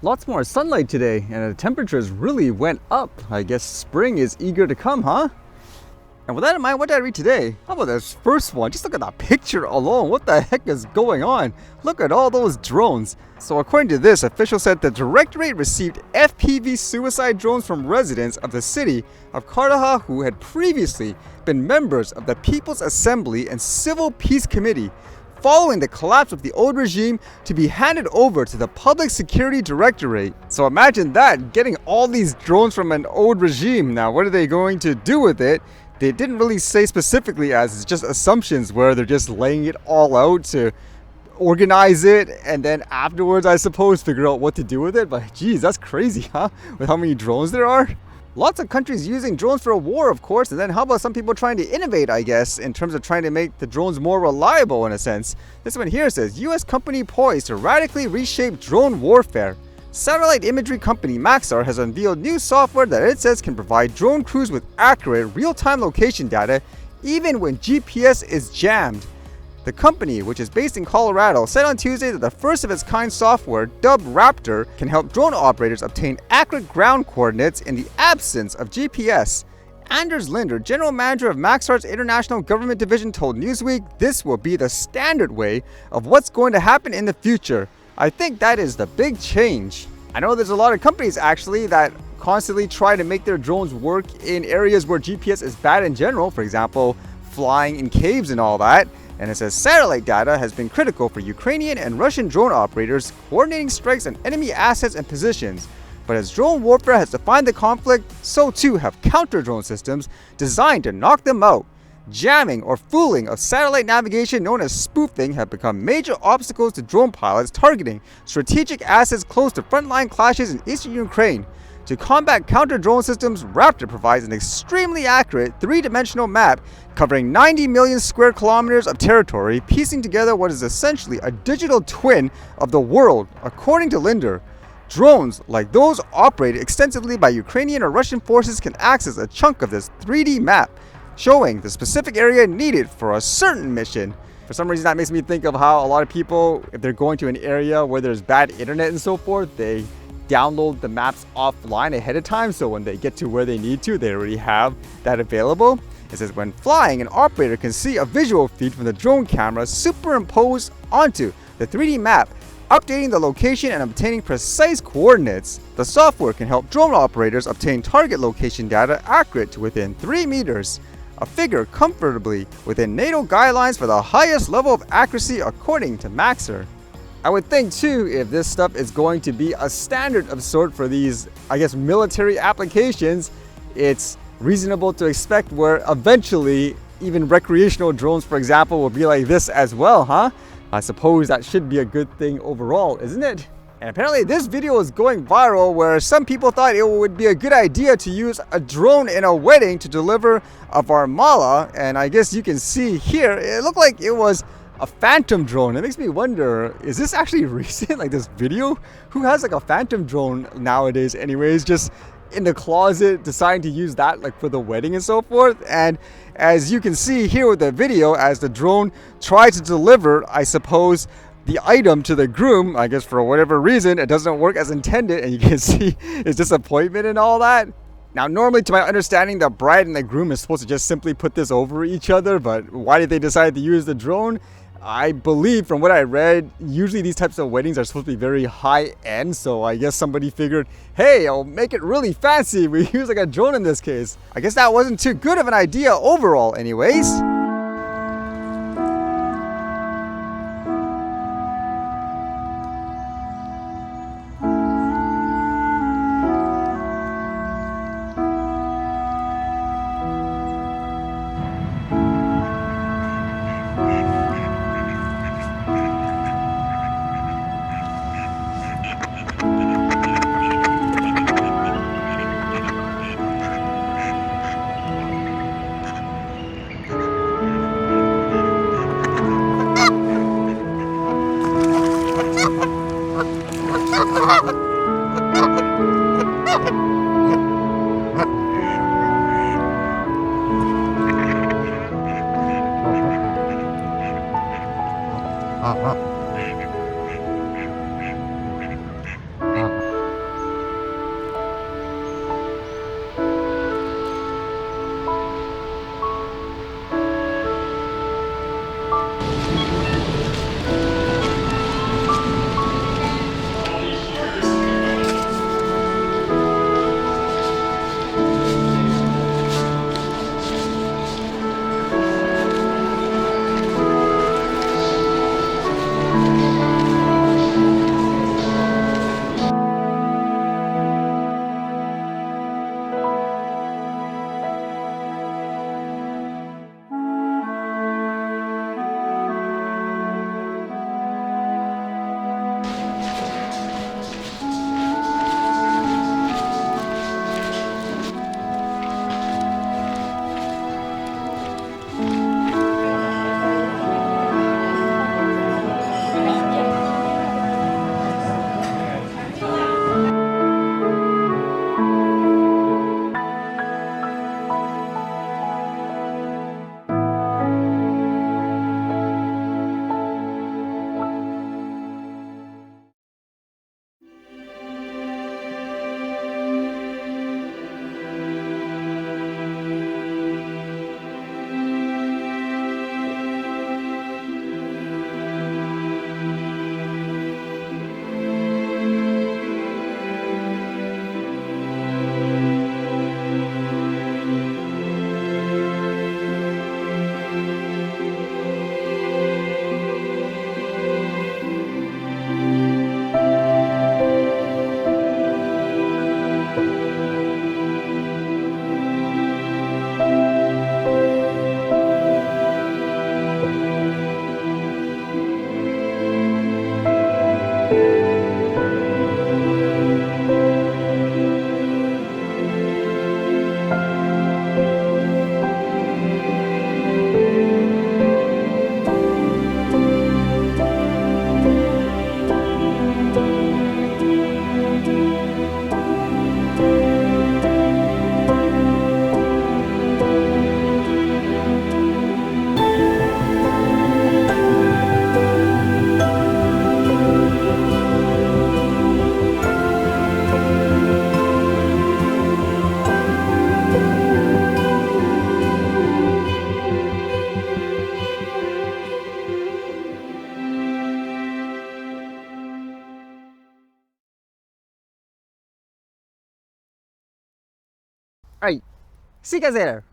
Lots more sunlight today, and the temperatures really went up. I guess spring is eager to come, huh? And with that in mind, what did I read today? How about this first one? Just look at that picture alone. What the heck is going on? Look at all those drones. So according to this, officials said the directorate received FPV suicide drones from residents of the city of Kardaha who had previously been members of the People's Assembly and Civil Peace Committee, following the collapse of the old regime, to be handed over to the Public Security Directorate. So imagine that, getting all these drones from an old regime. Now, what are they going to do with it? They didn't really say specifically, as it's just assumptions where they're just laying it all out to organize it and then afterwards, I suppose, figure out what to do with it. But geez, that's crazy, huh? With how many drones there are. Lots of countries using drones for a war, of course, and then how about some people trying to innovate, I guess, in terms of trying to make the drones more reliable in a sense. This one here says, US company poised to radically reshape drone warfare. Satellite imagery company Maxar has unveiled new software that it says can provide drone crews with accurate real-time location data even when GPS is jammed. The company, which is based in Colorado, said on Tuesday that the first of its kind software, dubbed Raptor, can help drone operators obtain accurate ground coordinates in the absence of GPS. Anders Linder, general manager of Maxar's International Government Division, told Newsweek this will be the standard way of what's going to happen in the future. I think that is the big change. I know there's a lot of companies actually that constantly try to make their drones work in areas where GPS is bad in general, for example, flying in caves and all that. And it says satellite data has been critical for Ukrainian and Russian drone operators coordinating strikes on enemy assets and positions. But as drone warfare has defined the conflict, so too have counter-drone systems designed to knock them out. Jamming or fooling of satellite navigation, known as spoofing, have become major obstacles to drone pilots targeting strategic assets close to frontline clashes in eastern Ukraine. To combat counter-drone systems, Raptor provides an extremely accurate three-dimensional map covering 90 million square kilometers of territory, piecing together what is essentially a digital twin of the world, according to Linder. Drones, like those operated extensively by Ukrainian or Russian forces, can access a chunk of this 3D map, showing the specific area needed for a certain mission. For some reason, that makes me think of how a lot of people, if they're going to an area where there's bad internet and so forth, they download the maps offline ahead of time, so when they get to where they need to, they already have that available. It says when flying, an operator can see a visual feed from the drone camera superimposed onto the 3D map, updating the location and obtaining precise coordinates. The software can help drone operators obtain target location data accurate to within 3 meters, a figure comfortably within NATO guidelines for the highest level of accuracy, according to Maxar. I would think too, if this stuff is going to be a standard of sort for these, I guess, military applications, it's reasonable to expect where eventually even recreational drones, for example, will be like this as well, huh? I suppose that should be a good thing overall, isn't it? And apparently this video is going viral where some people thought it would be a good idea to use a drone in a wedding to deliver a harmala, and I guess you can see here, it looked like it was a phantom drone. It makes me wonder, is this actually recent, like this video? Who has like a phantom drone nowadays anyways, just in the closet deciding to use that like for the wedding and so forth? And as you can see here with the video, as the drone tries to deliver, I suppose, the item to the groom, I guess for whatever reason, it doesn't work as intended, and you can see his disappointment and all that. Now, normally, to my understanding, the bride and the groom is supposed to just simply put this over each other, but why did they decide to use the drone? I believe from what I read, usually these types of weddings are supposed to be very high end, so I guess somebody figured, hey, I'll make it really fancy. We use like a drone in this case. I guess that wasn't too good of an idea overall anyways. Alright, see you guys later.